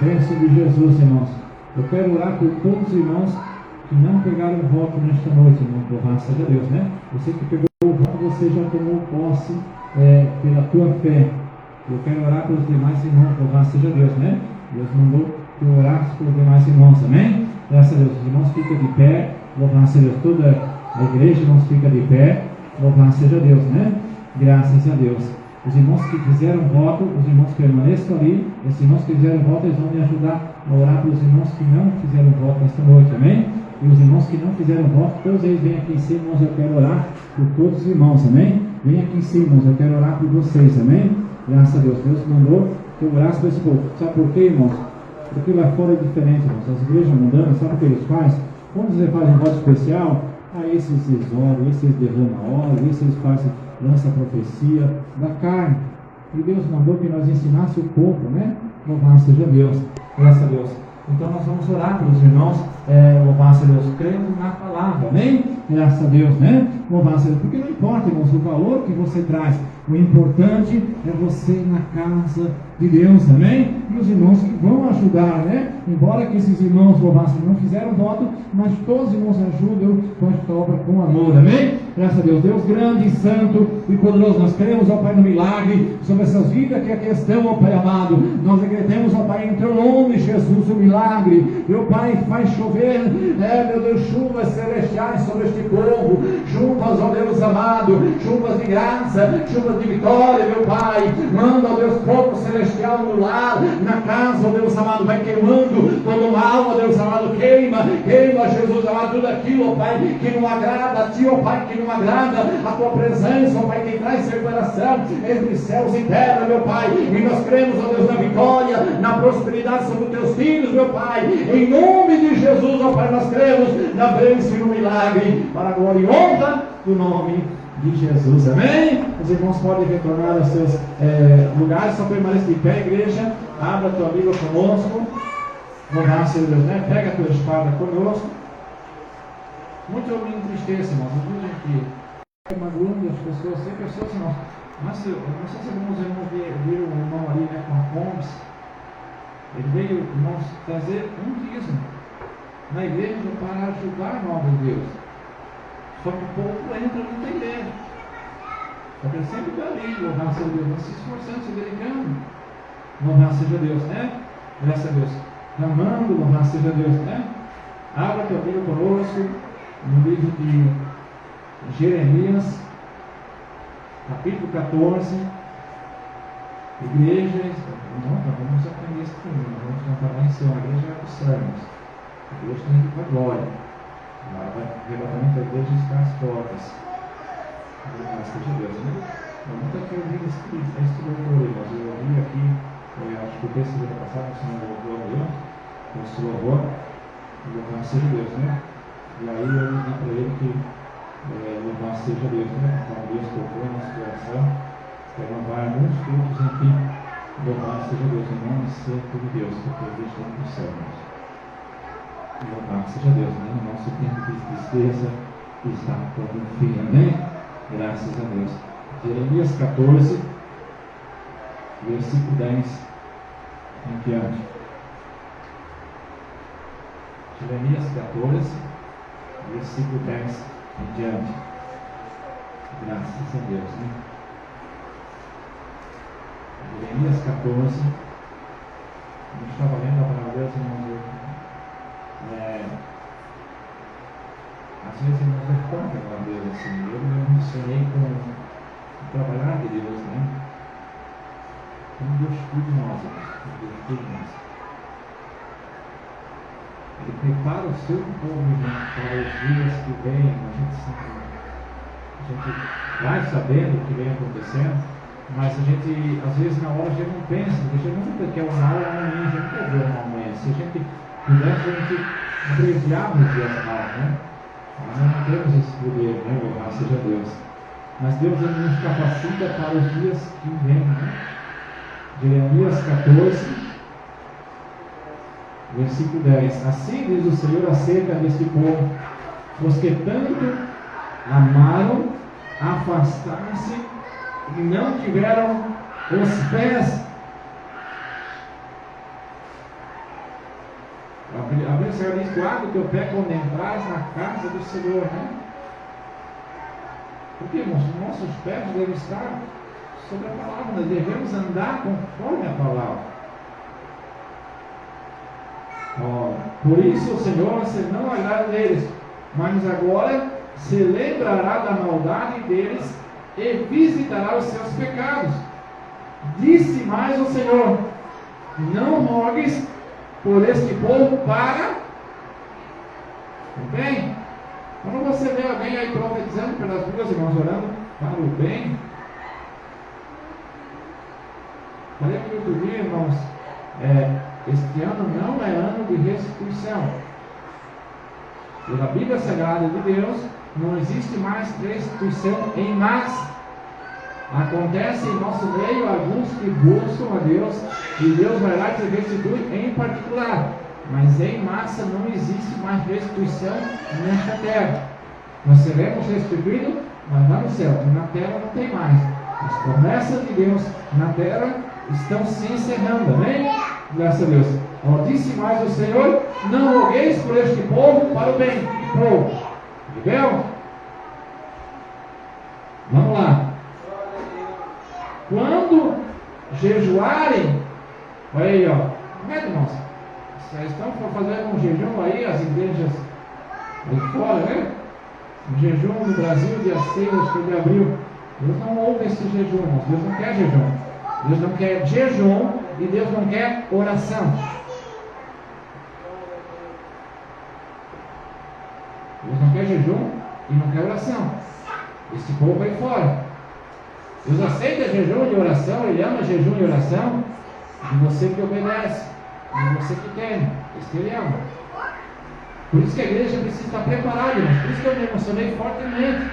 bênção de Jesus, irmãos. Eu quero orar por todos os irmãos que não pegaram o voto nesta noite, irmão. Louvado seja Deus, né? Você que pegou o voto, você já tomou posse pela tua fé. Eu quero orar pelos demais irmãos. Louvado seja Deus, né? Deus mandou que eu orasse pelos demais irmãos, amém? Graças a Deus. Os irmãos ficam de pé. Louvado seja Deus. Toda a igreja, irmãos, fica de pé. Louvado seja Deus, né? Graças a Deus. Os irmãos que fizeram voto, os irmãos permaneçam ali. Esses irmãos que fizeram voto, eles vão me ajudar a orar pelos irmãos que não fizeram voto nesta noite, amém? E os irmãos que não fizeram voto, todos eles vêm aqui em cima, irmãos, eu quero orar por todos os irmãos, amém? Vem aqui em cima, irmãos, eu quero orar por vocês, amém? Graças a Deus. Deus mandou que eu orasse por esse povo. Sabe por quê, irmãos? Porque lá fora é diferente, irmãos. As igrejas mundanas, sabe o que eles fazem? Quando você faz um voto especial, esses exoram, esses derramam óleo, esses fazem, lança a profecia da carne. E Deus mandou que nós ensinássemos o povo, né? Louvado seja Deus, graças a Deus. Então nós vamos orar pelos irmãos, louvado seja Deus, crendo na palavra, amém? Graças a Deus, né? Louvado seja Deus, porque não importa, irmãos, o valor que você traz, o importante é você na casa de Deus, amém? E os irmãos que vão ajudar, né? Embora que esses irmãos, louvado seja Deus, não fizeram voto, mas todos os irmãos ajudam com esta obra com amor, amém? Graças a Deus, Deus grande, santo e poderoso, nós cremos, ó Pai, no milagre sobre essas vidas que aqui estão, ó Pai amado, nós acreditamos, ó Pai, em teu nome, Jesus, o milagre, meu Pai, faz chover, meu Deus, chuvas celestiais sobre este povo, chuvas, ó Deus amado, chuvas de graça, chuvas de vitória, meu Pai, manda, ó Deus, fogo celestial no lar, na casa, ó Deus amado, vai queimando todo mal, ó Deus amado, queima, Jesus amado, tudo aquilo, ó Pai, que não agrada a Ti, ó Pai, que não agrada a Tua presença, ó Pai, que traz separação entre céus e terra, meu Pai, e nós cremos, ó Deus, na vitória, na prosperidade sobre os Teus filhos, meu Pai, em nome de Jesus, ó Pai, nós cremos na bênção e no milagre, para a glória e honra do nome de Jesus, amém? Os irmãos podem retornar aos seus lugares, só permaneça de pé, igreja, abra a tua Bíblia conosco, louvado seja Deus, né? Pega a tua espada conosco. Muito eu me entristeço, irmãos, muita gente que magoando as pessoas, tem pessoas, irmãos, mas eu não sei se alguns irmãos viram o irmão ali, né, com a Combs, ele veio, irmãos, trazer um dízimo na igreja para ajudar a obra de Deus. Só que o povo entra e não tem ideia. Só que ele sempre está ali, louvado seja Deus, mas se esforçando, se dedicando. Louvado seja Deus, né? Graças a Deus. Clamando, louvado seja Deus, né? Abra a tua Bíblia conosco, no livro de Jeremias, capítulo 14. Igreja, vamos aprender isso comigo, vamos cantar lá em cima, a igreja é dos sermos. A igreja tem que ir para a glória. O arrebatamento da igreja está às portas. Graças a Deus, né? Eu nunca tinha ouvido esse louvor, mas eu ouvi aqui, acho que o texto da semana passada, o senhor louvor amanhã, esse louvor, louvado seja Deus, né? E aí eu disse para ele que louvado seja Deus, né? Então Deus tocou no nosso coração, renovar muitos frutos em que louvado seja Deus, em nome santo de Deus, porque Deus está no céu, irmãos. Louvado seja Deus, né? No nosso tempo de tristeza está por um fim, amém? Graças a Deus. Jeremias 14, versículo 10 em diante. Jeremias 14, versículo 10 em diante. Graças a Deus, né? Jeremias 14, a gente estava lendo a palavra de Deus, irmãos. Às vezes irmãos é forte a palavra de Deus assim. Eu me emocionei com o trabalhar de Deus, né? Como Deus cuida de nós, Deus cuida de nós. Ele prepara o seu povo, gente, para os dias que vêm. A gente vai sabendo o que vem acontecendo, mas a gente, às vezes, na hora a gente não pensa, porque a gente nunca quer um mal amanhã, a gente nunca vê um mal amanhã. Se a gente pudesse, a gente abreviava os dias maus, né? Mas nós não temos esse poder, né? Louvado seja Deus. Mas Deus nos capacita para os dias que vêm, né? Jeremias 14, versículo 10. Assim diz o Senhor acerca deste povo: os que tanto amaram afastar-se e não tiveram os pés também o Senhor diz: guarda o teu pé quando entrares na casa do Senhor, né? Porque, irmãos, nossos pés devem estar sobre a palavra, nós devemos andar conforme a palavra. Por isso o Senhor se não agrada deles, mas agora se lembrará da maldade deles e visitará os seus pecados. Disse mais o Senhor: não rogues por este povo para o bem. Quando você vê alguém aí profetizando pelas ruas, irmãos, orando para o bem, falei que outro dia, irmãos, este ano não é ano de restituição. Pela Bíblia Sagrada de Deus, não existe mais restituição em massa. Acontece em nosso meio alguns que buscam a Deus e Deus vai lá e te restitui em particular, mas em massa não existe mais restituição nesta terra. Nós seremos restituídos, mas lá no céu, e na terra não tem mais. As promessas de Deus na terra estão se encerrando, amém? Graças a Deus. Disse mais o Senhor: não rogueis por este povo para o bem. Que povo? Entendeu? Vamos lá. Quando jejuarem, olha aí, como é que, irmãos? Vocês estão fazendo um jejum aí, as igrejas aí fora, né? Um jejum no Brasil, dia 6 de abril. Deus não ouve esse jejum, irmãos. Deus não quer jejum. Deus não quer jejum e Deus não quer oração. Deus não quer jejum e não quer oração. Esse povo aí fora. Deus aceita jejum e oração, Ele ama jejum e oração de você que obedece, de você que tem, isso que Ele ama. Por isso que a igreja precisa estar preparada, irmãos. Por isso que eu me emocionei fortemente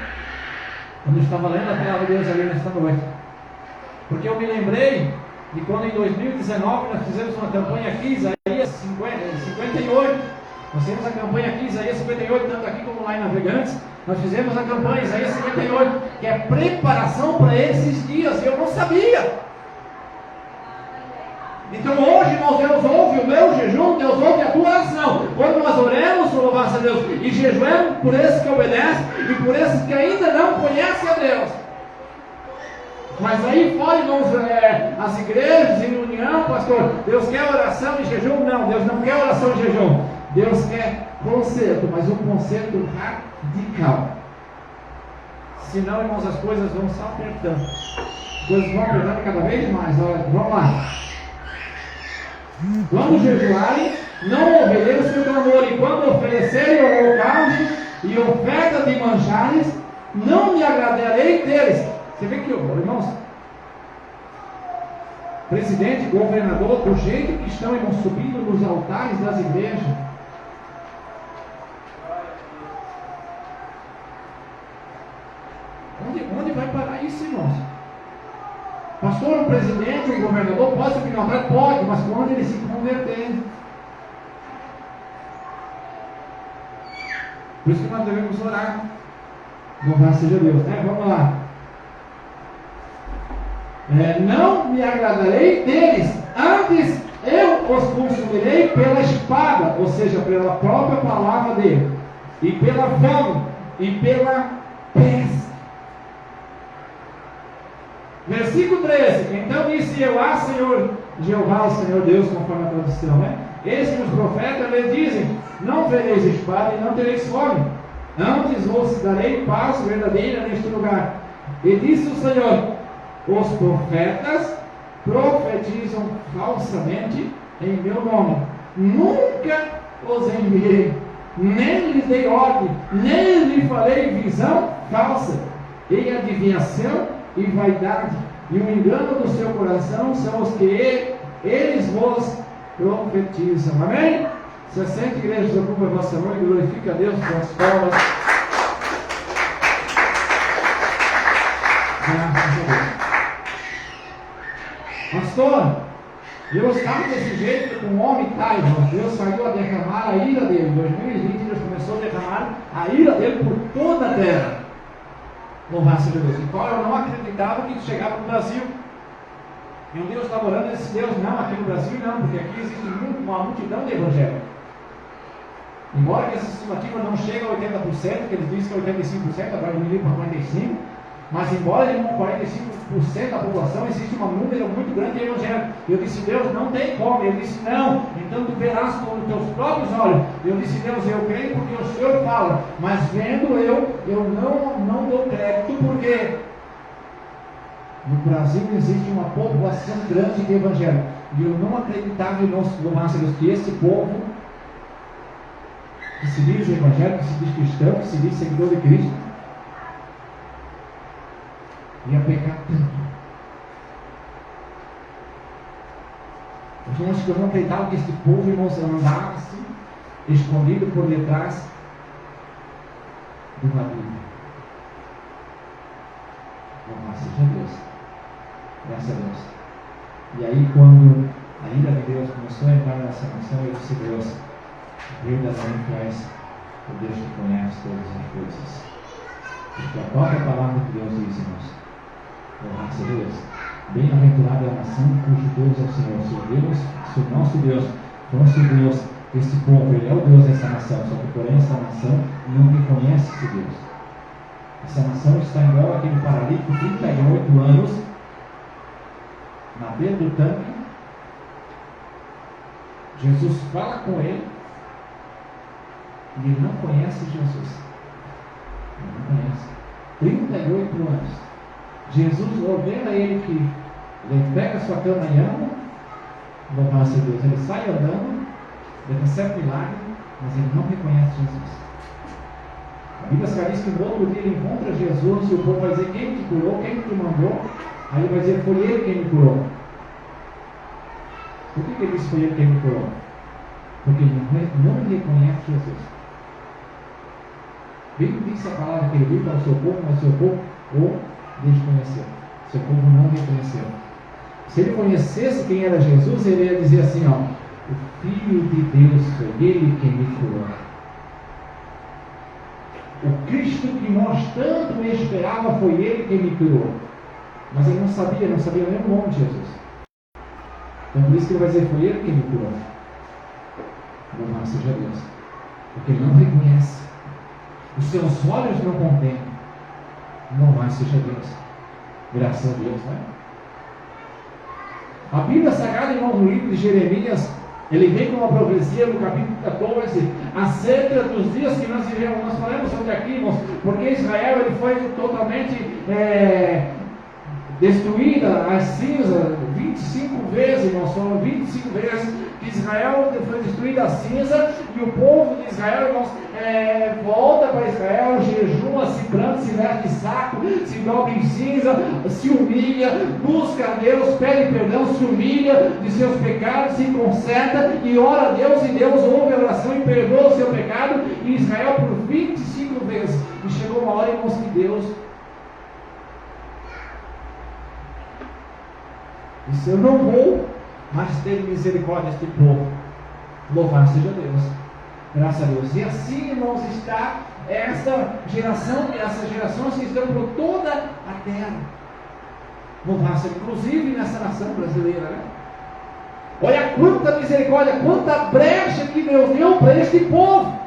quando eu estava lendo a palavra de Deus ali nesta noite. Porque eu me lembrei de quando em 2019 nós fizemos uma campanha aqui, Isaías 58. Nós temos a campanha aqui, Isaías 58, tanto aqui como lá em Navegantes. Nós fizemos a campanha Isaías 58, que é preparação para esses dias, e eu não sabia. Então hoje, irmãos, Deus ouve o meu jejum, Deus ouve a tua oração. Quando nós oremos, louvamos a Deus, e jejuemos por esses que obedecem, e por esses que ainda não conhecem a Deus. Mas aí fora, irmãos, as igrejas em união, pastor, Deus quer oração e jejum? Não, Deus não quer oração e jejum. Deus quer conserto, mas um conserto radical. Senão, irmãos, as coisas vão se apertando. As coisas vão apertando cada vez mais. Olha, vamos lá. Quando jejuarem, não obedeçam o clamor, e quando oferecerem holocausto e oferta de manjares, não me agradarei deles. Você vê que, irmãos, presidente, governador, do jeito que estão, irmãos, subindo nos altares das igrejas, onde vai parar isso, irmãos? Pastor, o presidente, o governador pode subir no altar? Pode, mas quando ele se converter. Por isso que nós devemos orar. Louvado seja Deus, né? Vamos lá. Não me agradarei deles, antes eu os consumirei pela espada, ou seja, pela própria palavra dele, e pela fome, e pela peste. Versículo 13. Então disse eu: Senhor Jeová, o Senhor Deus, conforme a tradução, né? Eis que os profetas lhe dizem: não vereis espada e não tereis fome, antes vos darei paz verdadeira neste lugar. E disse o Senhor: os profetas profetizam falsamente em meu nome. Nunca os enviei, nem lhes dei ordem, nem lhes falei visão falsa. E adivinhação e vaidade e o engano do seu coração são os que eles vos profetizam. Amém? Se assente, igreja, ocupa a vossa mão e glorifica a Deus com as palmas. Graças a Deus. Pastor, Deus estava desse jeito com o homem está, irmão. Deus saiu a derramar a ira dele. Em 2020 Deus começou a derramar a ira dele por toda a terra. Louvado seja Deus. Então eu não acreditava que isso chegava no Brasil. E um Deus estava orando e disse: Deus, não, aqui no Brasil não, porque aqui existe uma multidão de evangélicos. Embora que essa estimativa não chegue a 80%, que eles dizem que é 85%, agora diminuiu para 45%, mas embora de 45% da população, existe um número muito grande de evangélicos. Eu disse, Deus, não tem como. Ele disse, não, então tu verás com os teus próprios olhos. Eu disse, Deus, eu creio porque o Senhor fala, mas vendo eu não dou crédito, porque no Brasil existe uma população grande de evangélicos. E eu não acreditava, irmãos, que esse povo que se diz evangélico, que se diz cristão, que se diz seguidor de Cristo, ia pecar tanto. Irmãos, que eu não acreditava que esse povo, irmãos, andasse escondido por detrás de uma Bíblia. Louvado seja Deus. Graças a Deus. E aí, quando a ira de Deus começou a entrar nessa nação, eu disse, Deus, verdadeiramente tu és o Deus que conhece todas as coisas. Porque a própria palavra de Deus diz, irmãos, louvado seja Deus, bem-aventurada a nação cujo Deus é o Senhor. Se o nosso Deus fosse o Deus desse povo, ele é o Deus dessa nação, só que porém essa nação não reconhece esse Deus. Essa nação está igual aquele paralítico, 38 anos, na beira do tanque. Jesus fala com ele e ele não conhece Jesus. Ele não conhece. 38 anos. Jesus ordena a ele que ele pega a sua cama e anda. Louvado seja Deus. Ele sai andando, ele recebe milagre, mas ele não reconhece Jesus. A Bíblia diz que no outro dia ele encontra Jesus e o povo vai dizer: quem te curou, quem te mandou? Aí ele vai dizer: foi ele quem me curou. Por que ele disse foi ele quem me curou? Porque ele não reconhece Jesus. Bem disse a palavra que ele veio para o seu povo, mas o seu povo o desconheceu. Seu povo não reconheceu. Se ele conhecesse quem era Jesus, ele ia dizer assim: ó, o Filho de Deus foi ele quem me curou. O Cristo que nós tanto esperava foi ele quem me curou. Mas ele não sabia nem o nome de Jesus. Então por isso que ele vai dizer: foi ele quem me curou. Louvado seja Deus. Porque ele não reconhece. Os seus olhos não contemplam. Louvado seja Deus. Graças a Deus, né? A Bíblia Sagrada, irmão, no livro de Jeremias, ele vem com uma profecia no capítulo 14 acerca dos dias que nós vivemos. Nós falamos sobre aqui, irmãos, porque Israel ele foi totalmente destruída, as cinzas, 25 vezes, irmãos, foram 25 vezes que Israel foi destruída a cinza, e o povo de Israel, irmãos, volta para Israel, jejuma, se planta, se veste de saco, se dobra em cinza, se humilha, busca a Deus, pede perdão, se humilha de seus pecados, se conserta e ora a Deus, e Deus ouve a oração e perdoa o seu pecado, e Israel por 25 vezes. E chegou uma hora, irmãos, que Deus disse: eu não vou mais ter misericórdia deste povo. Louvado seja Deus. Graças a Deus. E assim, irmãos, está essa geração, essas gerações que estão por toda a terra. Louvado seja, inclusive nessa nação brasileira, né? Olha quanta misericórdia, quanta brecha que Deus deu para este povo.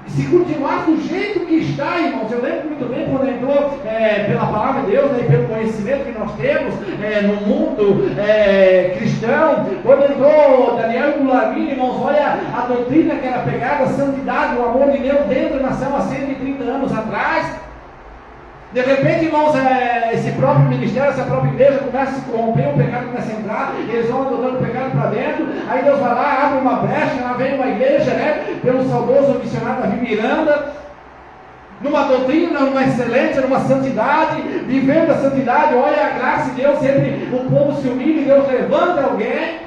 Se continuar do jeito que está, irmãos, eu lembro muito bem quando entrou pela palavra de Deus, né, e pelo conhecimento que nós temos no mundo cristão, quando entrou Daniel Gularmini, irmãos, olha a doutrina que era pegada, a santidade, o amor de Deus dentro da nação há 130 anos atrás. De repente, irmãos, esse próprio ministério, essa própria igreja começa a se corromper, o pecado começa a entrar, eles vão adotando o pecado para dentro, aí Deus vai lá, abre uma brecha, lá vem uma igreja, né, pelo saudoso missionário Davi Miranda, numa doutrina, numa excelência, numa santidade, vivendo a santidade, olha a graça de Deus, sempre o povo se humilha e Deus levanta alguém.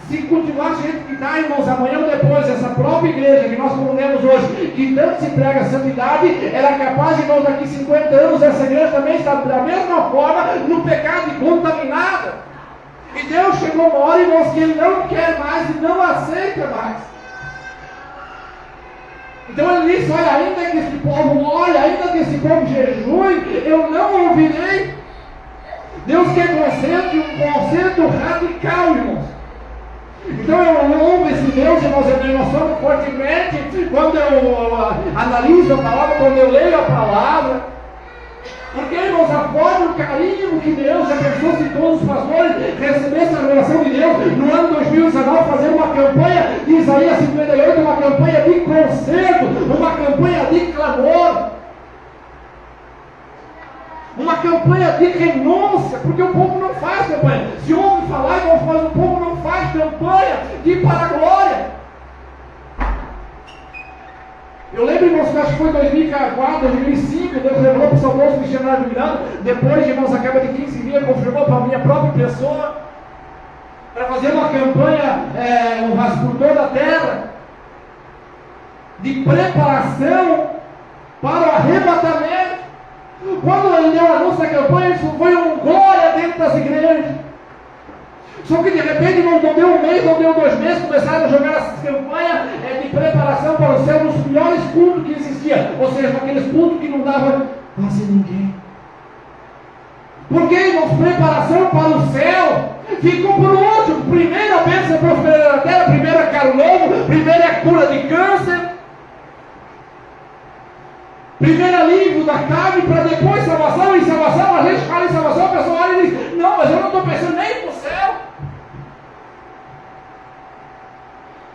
Se continuar do jeito que está, irmãos, amanhã ou depois, essa própria igreja que nós comunemos hoje, que tanto se prega a santidade, ela é capaz, irmãos, daqui 50 anos, essa igreja também está da mesma forma, no pecado e contaminada. E Deus chegou uma hora, irmãos, que Ele não quer mais e não aceita mais. Então Ele disse: olha, ainda que esse povo ore, ainda que esse povo jejue, eu não ouvirei. Deus quer conserto, e um conserto radical, irmãos. Então eu louvo esse Deus, irmãos, eu me emociono fortemente quando eu analiso a palavra, quando eu leio a palavra. Porque, irmãos, a forma, o carinho que Deus já pensou se todos os pastores recebessem a revelação de Deus no ano 2019, fazer uma campanha de Isaías 58, uma campanha de conserto, uma campanha de clamor, uma campanha de renúncia, porque o povo não faz campanha. Se ouve falar, irmãos, mas o povo não faz campanha de ir para a glória. Eu lembro, irmãos, que acho que foi em 2004, 2005, Deus revelou para o saudoso missionário Miranda, depois, irmãos, acaba de 15 dias, confirmou para a minha própria pessoa, para fazer uma campanha por toda a terra, de preparação para o arrebatamento. Quando ele deu o anúncio da campanha, isso foi um glória dentro das igrejas. Só que de repente não deu um mês, não deu 2 meses, começaram a jogar essas campanhas de preparação para o céu, nos piores cultos que existia. Ou seja, aqueles cultos que não davam quase ninguém. Por que, irmãos? Preparação para o céu ficou por último. Primeira bênção e prosperidade da terra, primeira caro novo, primeira cura de câncer, primeiro alívio da carne, para depois salvação. E salvação, a gente fala em salvação, a pessoa olha e diz: não, mas eu não estou pensando nem para o céu.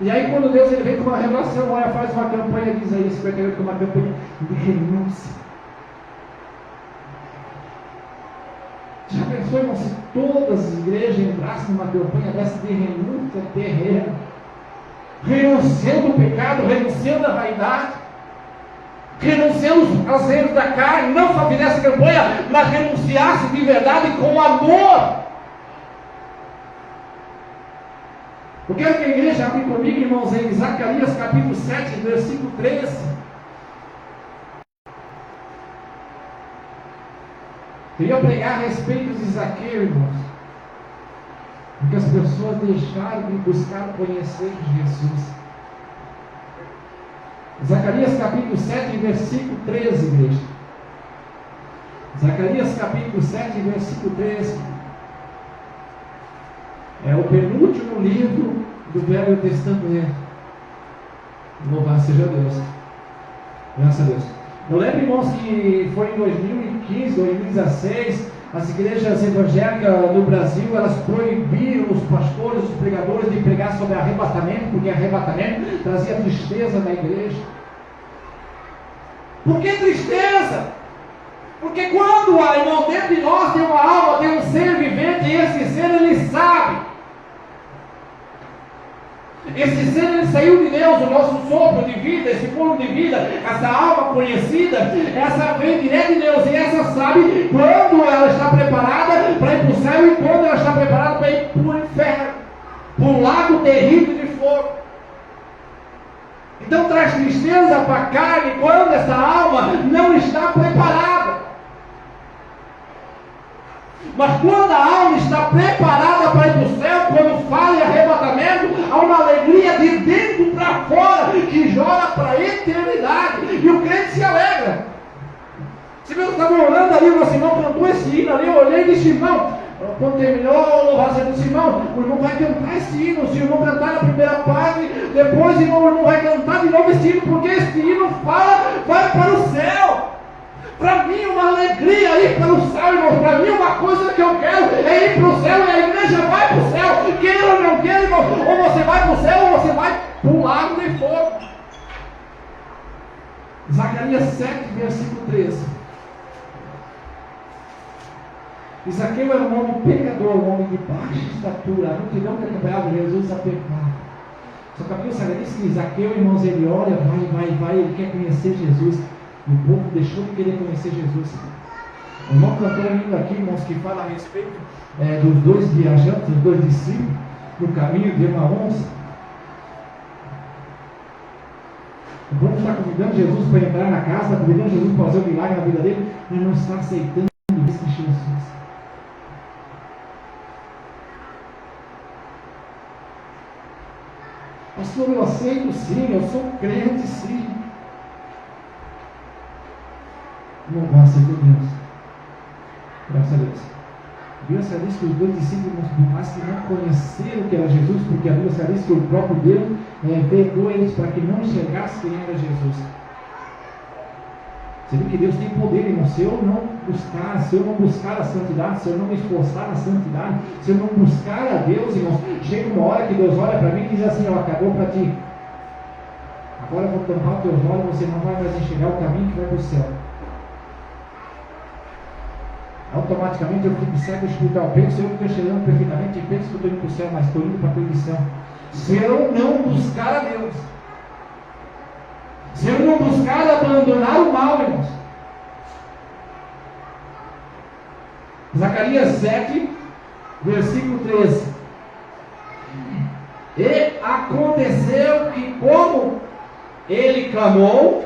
E aí quando Deus ele vem com uma revelação, olha, faz uma campanha de Isaías 58, uma campanha de renúncia. Já pensou, irmão, se todas as igrejas entrassem numa campanha dessa de renúncia terrena, renunciando o pecado, renunciando a vaidade, renunciando os prazeres da carne, não só fizesse campanha, mas renunciasse de verdade com amor. Eu quero que a igreja abra comigo, irmãos, em Zacarias capítulo 7, versículo 13. Queria pregar a respeito de Zaqueu, irmãos, porque as pessoas deixaram de buscar conhecer Jesus. Zacarias capítulo 7, versículo 13, igreja. Zacarias capítulo 7, versículo 13. É o penúltimo livro do Velho Testamento. Louvado seja Deus. Graças a Deus. Eu lembro, irmãos, que foi em 2015, 2016, as igrejas evangélicas no Brasil, elas proibiram os pastores, os pregadores de pregar sobre arrebatamento, porque arrebatamento trazia tristeza na igreja. Por que tristeza? Porque quando, irmão, dentro de nós tem uma alma, tem um ser vivente, e esse ser, ele sabe. Esse ser, ele saiu de Deus, o nosso sopro de vida, esse fôlego de vida, essa alma conhecida, essa vem direto de Deus, e essa sabe quando ela está preparada para ir para o céu e quando ela está preparada para ir para o inferno, para um lago terrível de fogo. Então traz tristeza para a carne quando essa alma não está preparada. Mas quando a alma está preparada para ir para o céu, quando fala em arrebatamento, há uma alegria de dentro para fora, que joga para a eternidade, e o crente se alegra. Se eu estava orando ali, o nosso irmão cantou esse hino ali, eu olhei e disse: irmão, quando terminou o louvor, eu disse: irmão, o irmão vai cantar esse hino. Se o irmão cantar na primeira parte, depois o irmão vai cantar de novo esse hino, porque esse hino fala, vai para o céu. Para mim, uma alegria ir para o céu, irmão. Para mim, uma coisa que eu quero é ir para o céu, e a igreja vai para o céu, queira ou não queira, irmão. Ou você vai para o céu, ou você vai para o lago de fogo. Zacarias 7, versículo 13. Zaqueu era um homem pecador, um homem de baixa estatura, a multidão que acompanhava Jesus a pecar. Só que a Bíblia Sagrada diz que Zaqueu, irmãos, ele olha, vai, ele quer conhecer Jesus. E o povo deixou de querer conhecer Jesus. O irmão cantou um hino aqui, irmãos, que fala a respeito dos 2 viajantes, dos 2 discípulos, no caminho de Emaús. O povo está convidando Jesus para entrar na casa, está convidando Jesus para fazer um milagre na vida dele, mas não está aceitando esse Jesus. Pastor, eu aceito sim, eu sou crente sim. Louvado seja Deus. Graças a Deus. A Bíblia diz que os dois discípulos, mas que não conheceram o que era Jesus, porque a Bíblia diz que o próprio Deus vedou eles para que não enxergassem quem era Jesus. Você viu que Deus tem poder, irmão. Se eu não buscar a santidade, se eu não me esforçar na santidade, se eu não buscar a Deus, irmão, chega uma hora que Deus olha para mim e diz assim: ó, acabou para ti. Agora eu vou tampar os teus olhos, você não vai mais enxergar o caminho que vai para o céu. Automaticamente eu fico cego espiritual. Penso eu que estou enxergando perfeitamente, e penso que eu estou indo para o céu, mas estou indo para a perdição. Se eu não buscar a Deus, se eu não buscar abandonar o mal, irmãos. Zacarias 7, versículo 13. E aconteceu que, como ele clamou,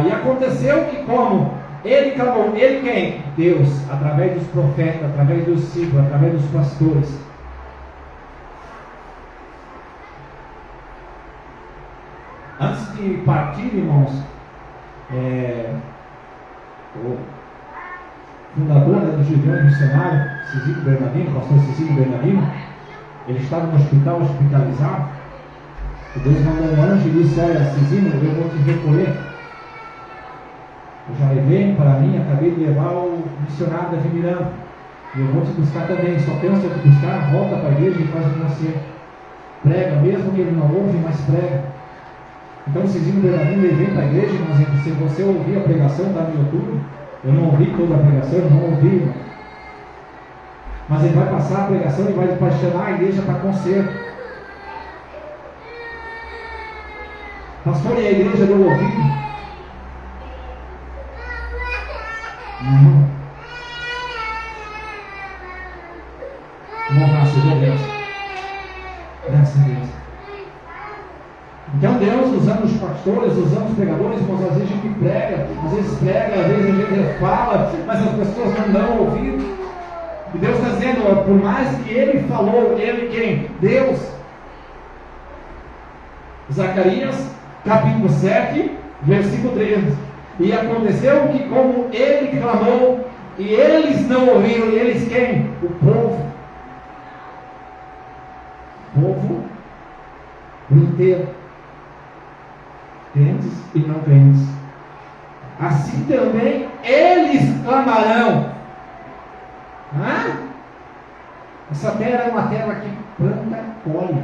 e aconteceu que, como ele clamou, ele quem? Deus, através dos profetas, através dos discípulos, através dos pastores. Antes de partir, irmãos, o fundador do Gideão Missionário, Cicílio Bernardino, pastor Cicílio Bernardino, ele estava no hospital, hospitalizado, e Deus mandou um anjo e disse: olha, Cicílio, eu vou te recolher. Eu já levei para mim, acabei de levar o missionário Davi Miranda, e eu vou te buscar também. Só pensa te buscar, volta para a igreja e faz o que você prega, mesmo que ele não ouve, mas prega. Então, Cicílio Bernardino, ele vem para a igreja, mas se você ouvir a pregação, está no YouTube. Eu não ouvi toda a pregação, eu não ouvi, irmão. Mas ele vai passar a pregação e vai apaixonar a igreja para conserto. Pastor, e a igreja deu ouvido? Não. Graças a Deus. Graças a Deus. Então Deus, usando os pastores, usando os pregadores, irmãos, às vezes a gente prega, às vezes a gente fala, mas as pessoas não dão ouvido. E Deus está dizendo, por mais que Ele falou, Ele quem? Deus. Zacarias, capítulo 7, versículo 13. E aconteceu que, como Ele clamou, e eles não ouviram, e eles quem? O povo. O povo inteiro. Crentes e não crentes. Assim também eles clamarão. Essa terra é uma terra que planta, colhe.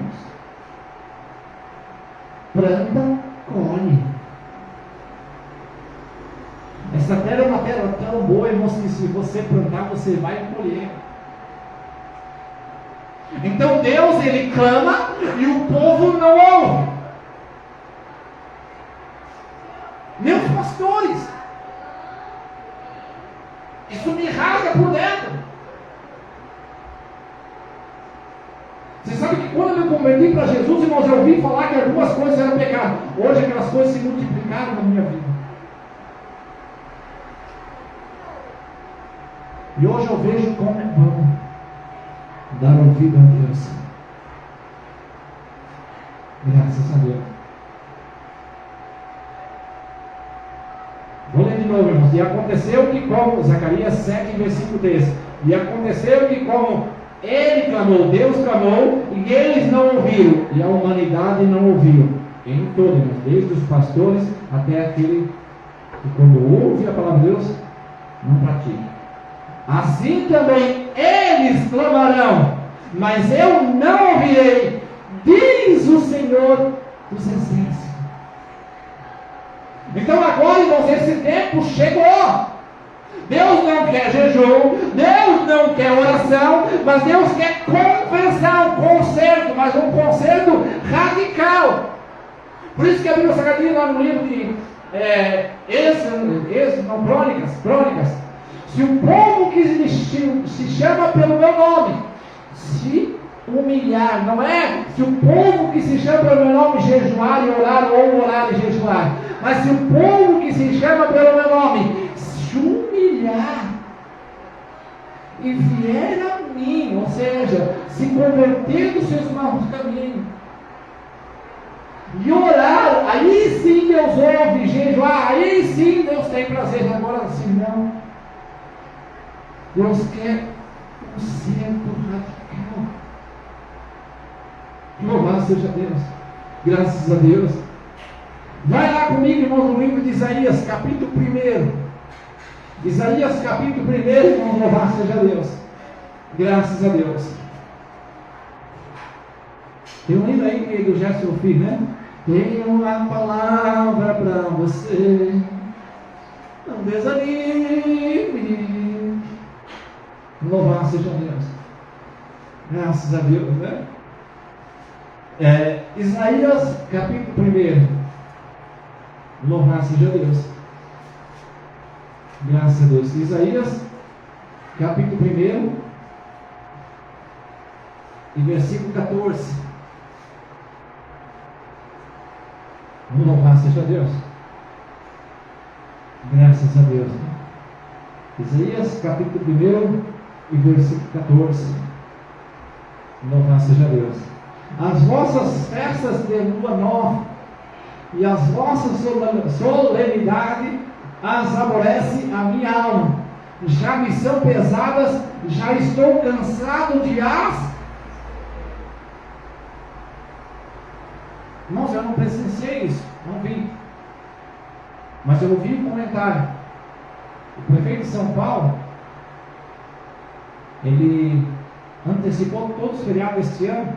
Planta, colhe. Essa terra é uma terra tão boa, irmãos, que se você plantar, você vai colher. Então Deus, Ele clama e o povo não ouve. Nem os pastores. Isso me rasga por dentro. Você sabe que quando eu me converti para Jesus, irmãos, eu ouvi falar que algumas coisas eram pecado. Hoje aquelas coisas se multiplicaram na minha vida. E hoje eu vejo como é bom dar ouvido a Deus. Graças a Deus. Vou ler de novo, irmãos. E aconteceu que, como Zacarias 7, versículo 13. E aconteceu que, como ele clamou, Deus clamou, e eles não ouviram, e a humanidade não ouviu. Em todo, irmãos, desde os pastores até aquele que, quando ouve a palavra de Deus, não pratica. Assim também eles clamarão, mas eu não ouvirei, diz o Senhor dos Exércitos. Então agora, irmãos, esse tempo chegou. Deus não quer jejum, Deus não quer oração, mas Deus quer conversão, conserto, mas um conserto radical. Por isso que a Bíblia Sagrada lá no livro de Crônicas, se o povo que se chama pelo meu nome se humilhar, não é se o povo que se chama pelo meu nome jejuar e orar, ou orar e jejuar, mas se o povo que se chama pelo meu nome se humilhar e vier a mim, ou seja, se converter dos seus maus caminhos e orar, aí sim Deus ouve, jejuar, aí sim Deus tem prazer. Agora, se não, Deus quer um centro radical. Louvado seja Deus. Graças a Deus. Vai lá comigo, irmãos, no livro de Isaías, capítulo 1. Isaías, capítulo 1, irmãos, louvado seja Deus. Graças a Deus. Tem um hino aí que do Gerson Filho, né? Tenho uma palavra para você. Não desanime. Louvado seja Deus. Graças a Deus, né? Isaías, capítulo 1. Louvado seja Deus. Graças a Deus. Isaías, capítulo 1 e versículo 14. Louvado seja Deus. Graças a Deus. Isaías, capítulo 1 e versículo 14. Louvado seja Deus. As vossas festas de lua nova e as vossas solenidades as aborrece a minha alma. Já me são pesadas, já estou cansado de as. Irmãos, eu não presenciei isso, não vi. Mas eu ouvi um comentário. O prefeito de São Paulo, ele antecipou todos os feriados este ano.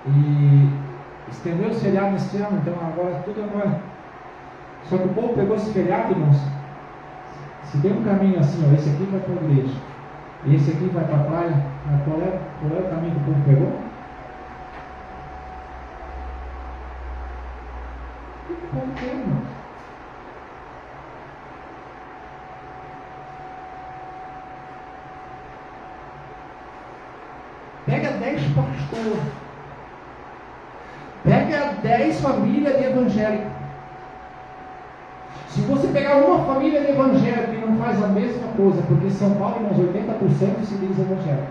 E estendeu os feriados neste ano, então agora tudo agora. Só que o povo pegou esse feriado, irmãos. Se tem um caminho assim, ó, esse aqui vai para a igreja, e esse aqui vai para a praia. Qual é o caminho que o povo pegou? O que o povo quer, irmãos? Pega 10 pastores. Pega 10 famílias de evangélicos. Se você pegar uma família de evangélicos e não faz a mesma coisa, porque São Paulo, irmãos, 80% se diz evangélico.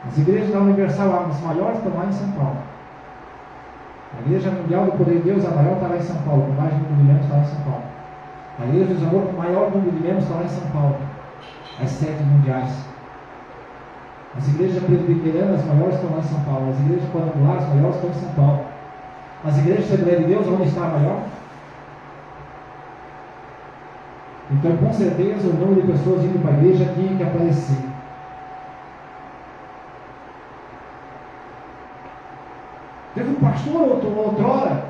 As igrejas da Universal, as maiores, estão lá em São Paulo. A Igreja Mundial do Poder de Deus, a maior, está lá em São Paulo, com mais de 1 milhão de membros, está lá em São Paulo. A Igreja dos Amor, com maior número de membros, está lá em São Paulo. As 7 mundiais. As igrejas presbiterianas maiores estão lá em São Paulo. As igrejas quadrangulares maiores estão em São Paulo. As igrejas de Assembleia de Deus, onde está a maior? Então, com certeza, o número de pessoas indo para a igreja tinha que aparecer. Teve um pastor outrora,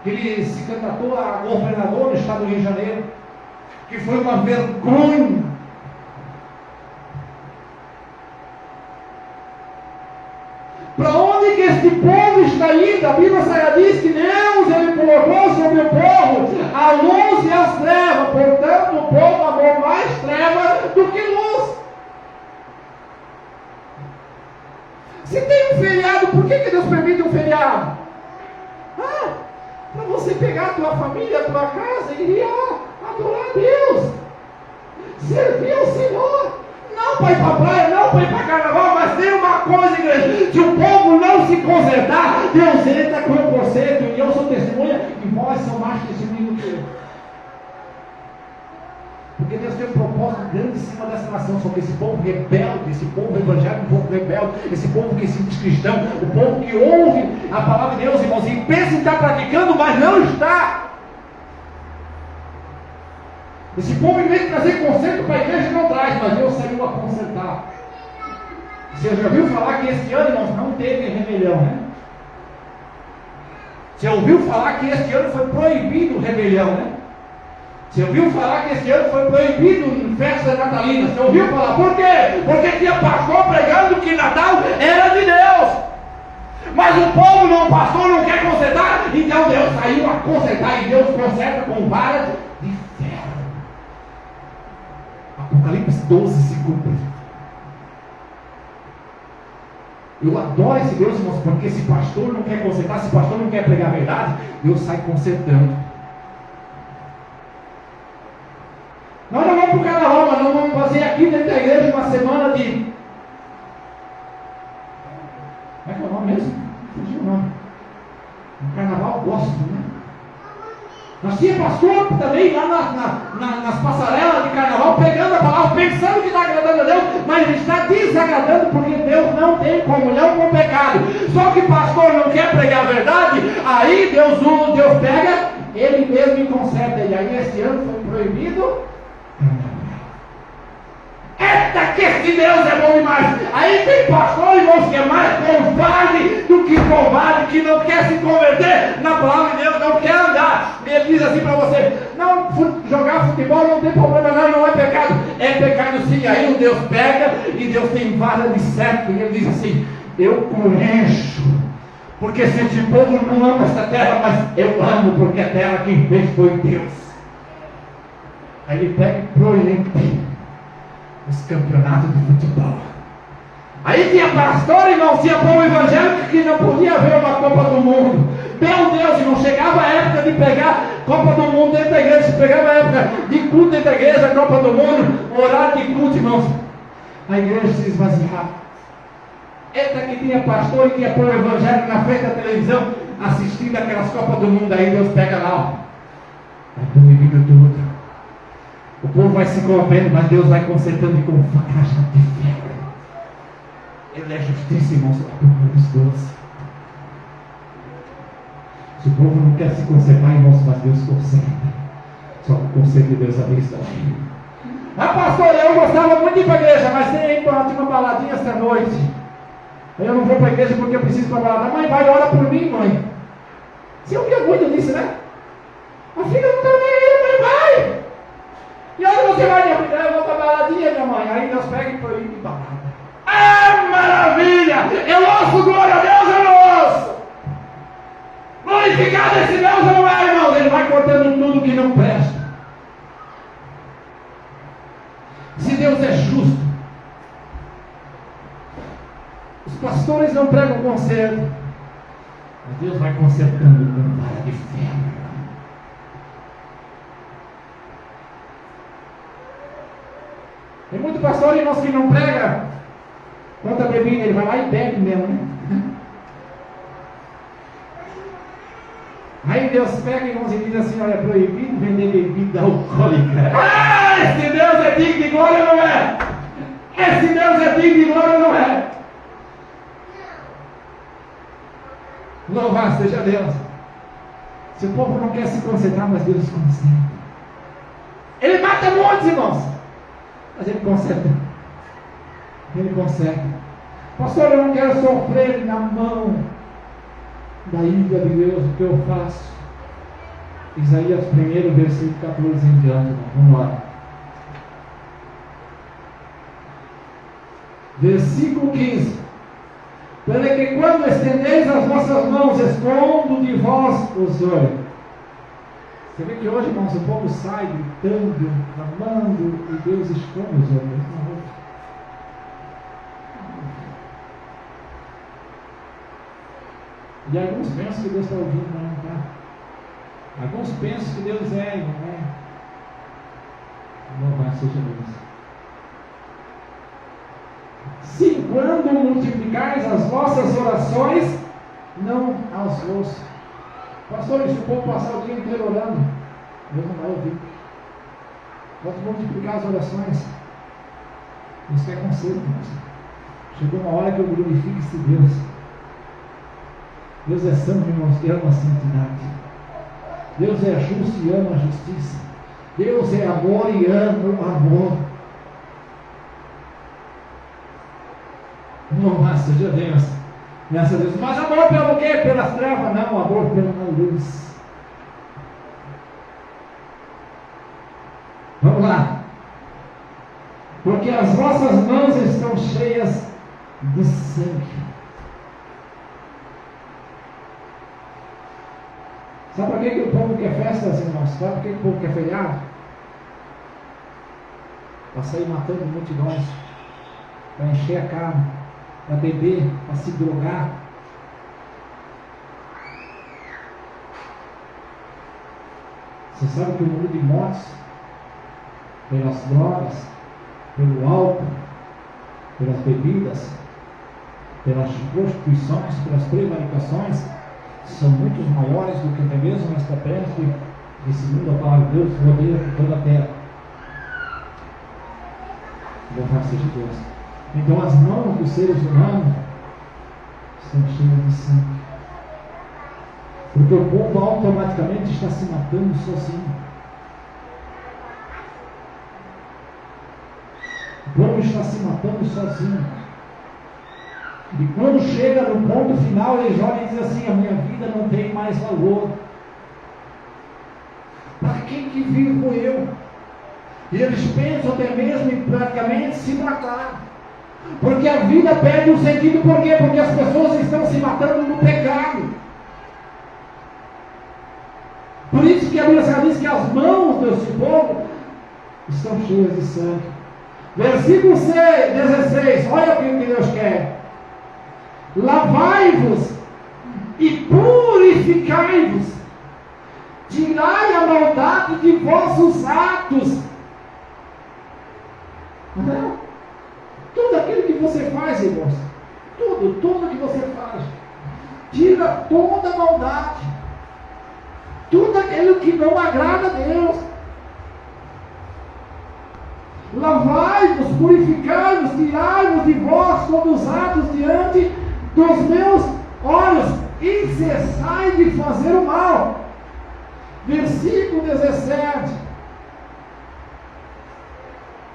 que ele se candidatou a governador do estado do Rio de Janeiro, que foi uma vergonha. Para onde que este povo está indo? A Bíblia Sagrada diz que Deus, Ele colocou sobre o povo a luz e as trevas. Portanto, o povo amou mais trevas do que luz. Se tem um feriado, por que Deus permite um feriado? Para você pegar a tua família, a tua casa e ir adorar a Deus. Servir ao Senhor. Não para ir para a praia, não para ir para carnaval, mas tem uma coisa, igreja: se o povo não se consertar, Deus entra com o conserto, e eu sou testemunha, e vós são mais testemunhas do que eu. Porque Deus tem um propósito grande em cima dessa nação, só que esse povo rebelde, esse povo evangélico, um povo rebelde, esse povo que se diz cristão, o povo que ouve a palavra de Deus, irmãos, e pensa em estar praticando, mas não está. Esse povo, em vez de trazer conserto para a igreja, não traz, mas Deus saiu a consertar. Você já ouviu falar que este ano, irmãos, não teve rebelião, né? Você ouviu falar que este ano foi proibido rebelião, né? Você ouviu falar que este ano foi proibido em festa natalina? Você ouviu falar? Por quê? Porque tinha pastor pregando que Natal era de Deus. Mas o povo não, o pastor não quer consertar, então Deus saiu a consertar, e Deus conserta com varas de ferro. Apocalipse 12 se cumpre. Eu adoro esse Deus, irmãos, porque esse pastor não quer consertar, se pastor não quer pregar a verdade, Deus sai consertando. Nós não vamos para o carnaval, mas nós vamos fazer aqui dentro da igreja uma semana de... Como é que é o nome mesmo? Fugiu o nome. No carnaval gosto, né? Nós tínhamos pastor também lá nas passarelas de carnaval, pegando a palavra, pensando que está agradando a Deus, mas ele está desagradando, porque Deus não tem comunhão com o pecado. Só que o pastor não quer pregar a verdade, aí Deus pega, ele mesmo e conserta. E aí esse ano foi proibido. Eita, que esse Deus é bom demais. Aí tem pastor, irmãos, que é mais covarde do que covarde, que não quer se converter na palavra de Deus, não quer andar. Ele diz assim para você: não, jogar futebol não tem problema, não é pecado. É pecado sim. Aí o Deus pega e Deus tem vara de certo. E ele diz assim: eu conheço, porque se esse povo não ama essa terra, mas eu amo, porque a terra quem fez foi Deus. Aí ele pega e proíbe os campeonatos de futebol. Aí tinha pastor, irmão, tinha povo evangélico que não podia ver uma Copa do Mundo. Meu Deus, irmão, chegava a época de pegar Copa do Mundo dentro da igreja, chegava a época de culto dentro da igreja, Copa do Mundo, horário de culto, irmãos, a igreja se esvaziava. Eita, que tinha pastor e tinha povo evangélico na frente da televisão, assistindo aquelas Copas do Mundo. Aí Deus pega lá, ó, vai proibindo tudo. O povo vai se corrompendo, mas Deus vai consertando e com caixa de ferro. Ele é justiça, irmãos, para os doces. Se o povo não quer se conservar, irmãos, mas Deus conserta. Só que o conserto de Deus é vista. Ah, pastor, eu gostava muito de ir para a igreja, mas tem uma baladinha esta noite. Eu não vou para a igreja porque eu preciso ir para a balada. Mãe, vai, ora por mim, mãe. Você ouviu muito disso, né? A filha não está nem aí, mãe, vai! E onde você vai, minha filha? Eu vou para a baladinha, minha mãe. Aí Deus pega e proíbe de balada. Ah, maravilha! Eu ouço, glória a Deus, eu não ouço! Glorificado esse Deus não é, irmãos. Ele vai cortando tudo que não presta. Se Deus é justo, os pastores não pregam conserto, mas Deus vai consertando com vara de ferro. Tem muito pastor, irmãos, que não prega contra a bebida, ele vai lá e bebe mesmo, né? Aí Deus pega, irmãos, e diz assim: olha, é proibido vender bebida alcoólica. Ah, esse Deus é digno de glória, não é? Esse Deus é digno de glória, não é? Louvado seja Deus. Se o povo não quer se consertar, mas Deus conserta. Ele mata muitos, irmãos, mas Ele conserta. Ele conserta. Pastor, eu não quero sofrer na mão da ira de Deus. O que eu faço? Isaías 1, versículo 14 em diante. Vamos lá. Versículo 15. Para que quando estendeis as vossas mãos, escondo de vós os olhos. Você vê que hoje, irmãos, o povo sai gritando, clamando, e Deus esconde os olhos. E alguns pensam que Deus está ouvindo, não está. Alguns pensam que Deus é e não é. Louvado seja Deus. Se quando multiplicais as vossas orações, não as ouço. Pastor, se o povo passar o dia inteiro orando, Deus não vai ouvir. Vamos multiplicar as orações. Isso é conselho, irmãos. Chegou uma hora que eu glorifique esse Deus. Deus é santo, irmãos, e ama a santidade. Deus é justo e ama a justiça. Deus é amor e ama o amor. Louvado seja Deus. Graças a Deus. Mas amor pelo quê? Pelas trevas? Não, amor pela luz. Vamos lá. Porque as vossas mãos estão cheias de sangue. Sabe por que o povo quer festas, irmãos? Sabe por que o povo quer feriado? Para sair matando multidões, para encher a carne, para beber, para se drogar. Você sabe que o número de mortes pelas drogas, pelo álcool, pelas bebidas, pelas prostituições, pelas prevaricações, são muito maiores do que até mesmo esta peste E segundo a palavra de Deus, rodeia por toda a terra. Louvado seja Deus. Então as mãos dos seres humanos estão cheias de sangue. Porque o povo automaticamente está se matando sozinho. O povo está se matando sozinho. E quando chega no ponto final, eles olham e dizem assim: a minha vida não tem mais valor. Para que vivo eu? E eles pensam até mesmo em praticamente se matar. Porque a vida perde um sentido. Por quê? Porque as pessoas estão se matando no pecado. Por isso que a Bíblia diz que as mãos desse povo estão cheias de sangue. Versículo 16, olha o que Deus quer. Lavai-vos e purificai-vos, tirai a maldade de vossos atos. Tudo aquilo que você faz, irmãos, tudo que você faz, tira toda a maldade, tudo aquilo que não agrada a Deus. Lavai-vos, purificai-vos, tirai-vos de vós todos os atos diante dos meus olhos, e cessai de fazer o mal. Versículo 17.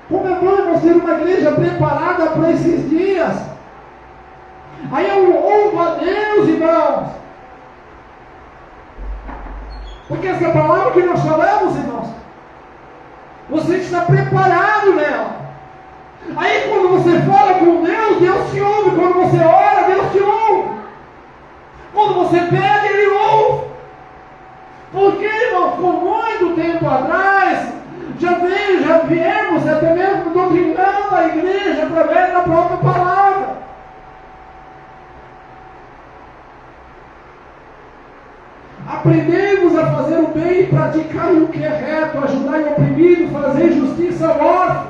Como é bom nós ter uma igreja preparada para esses dias. Aí eu louvo a Deus, irmãos, porque essa palavra que nós falamos, irmãos, você está preparado nela. Aí quando você fala com Deus, Deus te ouve. Quando você ora, Deus te ouve. Quando você pede, Ele ouve. Porque, irmãos, por muito tempo atrás, já viemos até mesmo doutrinando a igreja através da própria palavra. Aprendemos a fazer o bem e praticar o que é reto, ajudar o oprimido, fazer justiça ao órfão.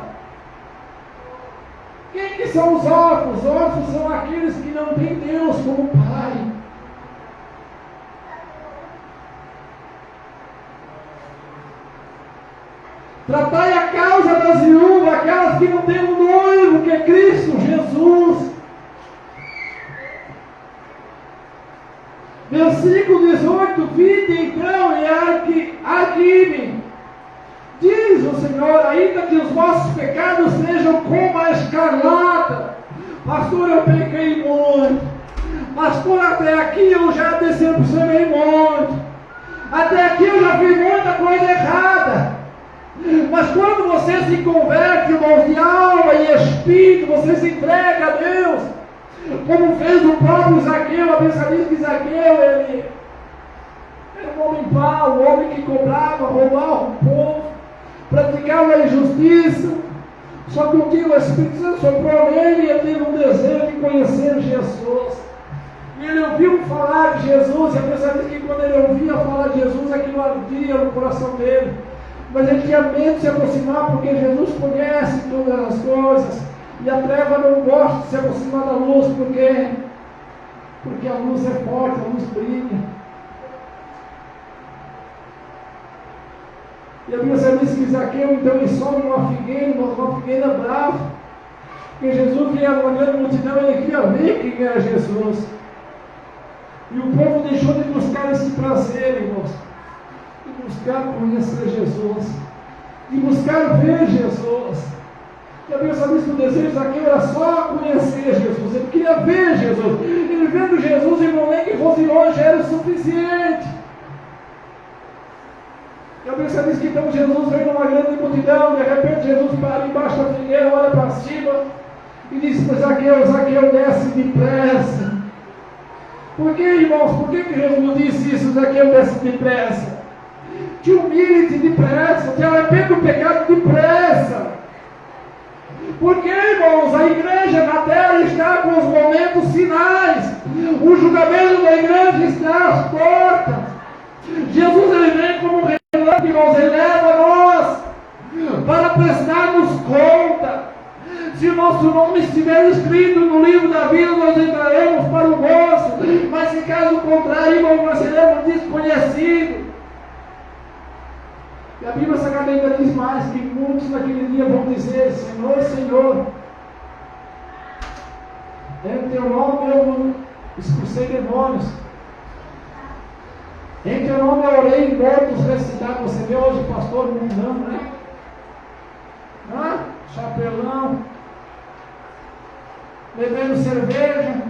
Quem que são os órfãos? Os órfãos são aqueles que não têm Deus como Pai. Tratai a causa das viúvas, aquelas que não têm um noivo, que é Cristo Jesus. Versículo 18: vinde então e arguime. Diz o Senhor: ainda que os vossos pecados sejam como a escarlata. Pastor, eu pequei muito. Pastor, até aqui eu já decepcionei muito. Até aqui eu já fiz muita coisa errada. Mas quando você se converte, irmãos, de alma e espírito, você se entrega a Deus, como fez o próprio Zaqueu. A Bíblia diz que Zaqueu, ele era um homem mau, um homem que cobrava, roubava o povo, praticava a injustiça. Só que um dia o Espírito Santo soprou nele e ele teve um desejo de conhecer Jesus. E ele ouviu falar de Jesus, e a Bíblia diz que quando ele ouvia falar de Jesus, aquilo ardia no coração dele. Mas ele tinha medo de se aproximar, porque Jesus conhece todas as coisas. E a treva não gosta de se aproximar da luz, porque a luz é forte, a luz brilha. E a Bíblia diz que Zaqueu, então, ele sobe uma figueira brava. Porque Jesus via uma grande multidão, ele queria ver quem era Jesus. E o povo deixou de buscar esse prazer, irmãos. De buscar conhecer Jesus. De buscar ver Jesus. E a Bíblia diz que o desejo de Zaqueu era só conhecer Jesus. Ele queria ver Jesus. Ele vendo Jesus, irmão, nem que fosse longe, era o suficiente. E a Bíblia diz que então Jesus veio numa grande multidão. De repente Jesus para embaixo da figueira, olha para cima e diz para Zaqueu: Zaqueu, desce depressa. Por que, irmãos? Por que Jesus disse isso? Zaqueu, desce depressa. Te humilhe depressa, te arrepende do pecado depressa. Porque, irmãos, a igreja na terra está com os momentos finais. O julgamento da igreja está às portas. Jesus, ele vem como um relâmpago, irmãos, ele leva a nós para prestarmos conta. Se o nosso nome estiver escrito no livro da vida, nós entraremos para o gozo. Mas se caso contrário, irmão, nós seremos desconhecidos. E a Bíblia Sagrada ainda diz mais, que muitos naquele dia vão dizer: Senhor, Senhor, em teu nome eu expulsei demônios, em teu nome eu orei em mortos ressuscitados. Você vê hoje o pastor mundano, né? Chapelão, bebendo cerveja,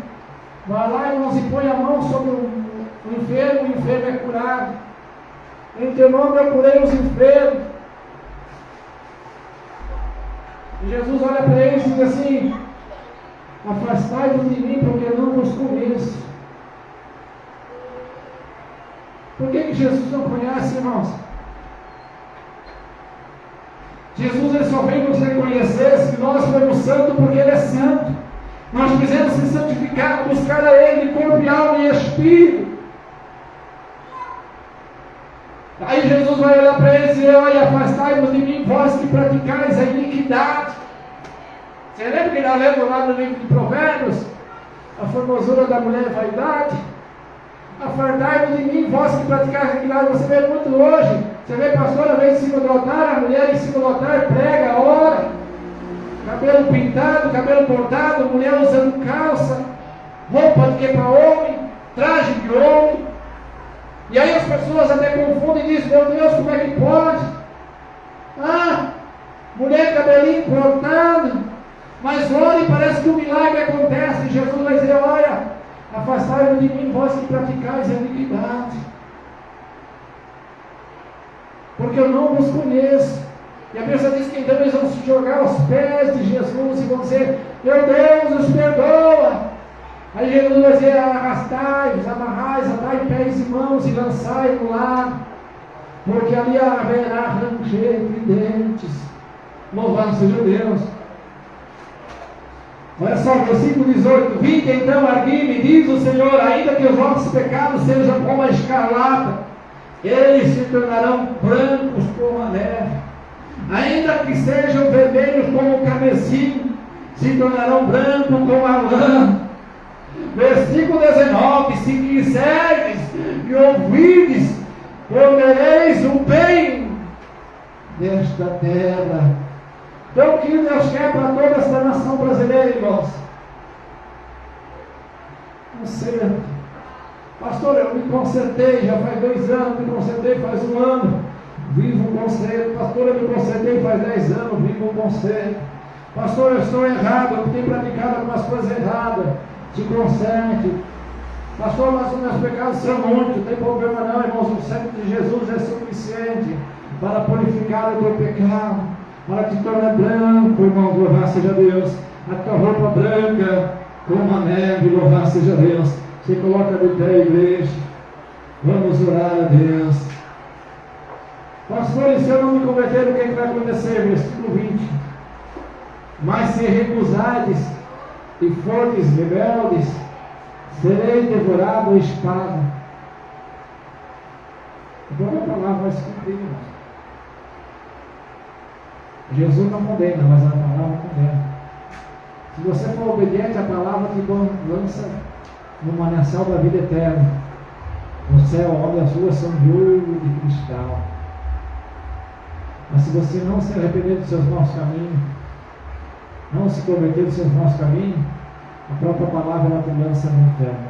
vai lá, irmãos, e põe a mão sobre o enfermo é curado. Em teu nome eu curei os enfermos. E Jesus olha para eles e diz assim: afastai-vos de mim, porque eu não vos conheço. Por que Jesus não conhece, irmãos? Jesus ele só veio nos reconhecer se nós formos santos, porque Ele é santo. Nós precisamos ser santificados, buscar a Ele de corpo e alma e espírito. Aí Jesus vai olhar para eles e dizer: olha, afastai-vos de mim, vós que praticais a iniquidade. Você lembra que nós lemos lá no livro de Provérbios? A formosura da mulher é vaidade. Afastai-vos de mim, vós que praticais a iniquidade. Você vê muito hoje. Você vê pastor, às vezes, em cima do altar, a mulher em cima do altar prega, ora. Cabelo pintado, cabelo bordado, mulher usando calça, roupa de que para homem, traje de homem. E aí as pessoas até confundem e dizem: meu Deus, como é que pode? Mulher cabelinho cortado. Mas ora e parece que um milagre acontece. E Jesus vai dizer: olha, afastai-vos de mim, vós que praticais a iniquidade, porque eu não vos conheço. E a Bíblia diz que então eles vão se jogar aos pés de Jesus e vão dizer: meu Deus, os perdoa. Aí Jesus vai dizer: arrastai-vos, amarrais, atai pés e mãos e lançai no lago, porque ali haverá ranger de dentes. Louvado seja Deus. Olha só, versículo 18: vinde então, argui-me, diz o Senhor, ainda que os vossos pecados sejam como a escarlata, eles se tornarão brancos como a neve. Ainda que sejam vermelhos como o carmesim, se tornarão brancos como a lã. Versículo 19: se quiserdes e ouvirdes, comereis o bem desta terra. Então o que Deus quer para toda esta nação brasileira, irmãos? Conserto. Pastor, eu me consertei, já faz 2 anos, me consertei faz 1 ano, vivo um conserto. Pastor, eu me consertei faz 10 anos, vivo um conserto. Pastor, eu estou errado, eu tenho praticado algumas coisas erradas, te conserte. Pastor, mas os meus pecados são muitos, não tem problema não, irmãos, o sangue de Jesus é suficiente para purificar o teu pecado, para te tornar branco, irmão, louvado seja Deus. A tua roupa branca como a neve, louvado seja Deus. Você coloca de pé, igreja. Vamos orar a Deus. Pastor, e se eu não me converter, o que vai acontecer? Versículo 20: mas se recusardes e fordes rebeldes, sereis devorado a espada. Agora a palavra vai se cumprir, irmãos. Jesus não condena, mas a palavra condena. Se você for obediente, a palavra te lança no manancial da vida eterna, no céu onde as ruas são de ouro e de cristal. Mas se você não se arrepender dos seus maus caminhos, não se converter dos seus maus caminhos, a própria palavra ela te lança no inferno,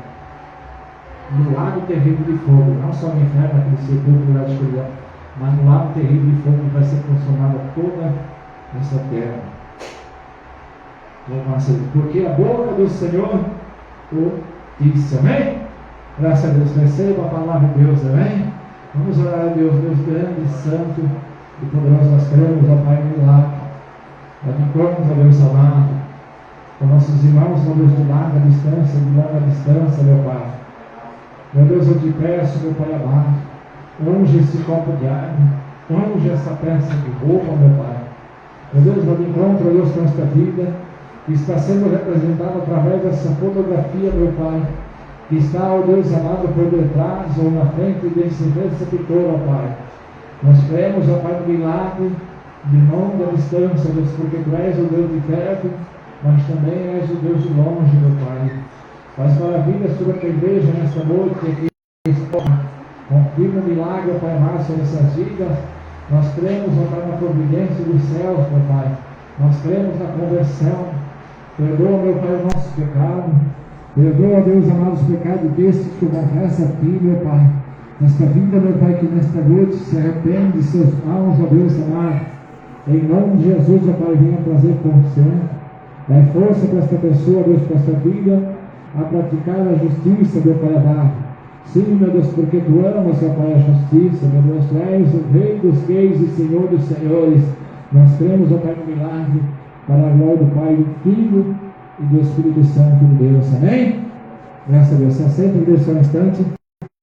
no lago terrível de fogo. Não só no inferno, aquele sepulcro lá de escuridão, mas no lago terrível de fogo vai ser consumada toda essa terra. Porque a boca do Senhor o disse. Amém? Graças a Deus. Receba a palavra de Deus. Amém? Vamos orar a Deus. Deus grande, santo e poderoso. Nós queremos, ó Pai, milagre. Adicamos a Deus amado com nossos irmãos, ó Deus, de larga distância, meu Pai. Meu Deus, eu te peço, meu Pai amado, unge esse copo de água, unge essa peça de roupa, meu Pai. Meu Deus, eu te encontro, Deus, com esta vida que está sendo representada através dessa fotografia, meu Pai, que está, ó Deus amado, por detrás ou na frente desse receptor, ó Pai. Nós cremos, ó Pai, no milagre de longa distância, Deus, porque Tu és o Deus de perto, mas também és o Deus de longe, meu Pai. Faz maravilhas sobre a Tua igreja nesta noite, que confirma o milagre, ó Pai amado, sobre essas vidas, Nós cremos, ó Pai, na providência dos céus, meu Pai. Nós cremos na conversão. Perdoa, meu Pai, o nosso pecado. Perdoa, Deus amado, os pecados destes que confessa a Ti, meu Pai. Nesta vida, meu Pai, que nesta noite se arrepende de seus maus, ó Deus amado. Em nome de Jesus, ó Pai, venha trazer conserto. Dá força para esta pessoa, Deus, para esta vida, a praticar a justiça, meu Pai amado. Sim, meu Deus, porque Tu amas, ó Pai, a justiça, meu Deus. Tu és o Rei dos reis e Senhor dos senhores. Nós cremos, ó Pai, no milagre, para a glória do Pai, do Filho e do Espírito Santo de Deus. Amém? Graças a Deus. Se aceita, Deus, só um instante.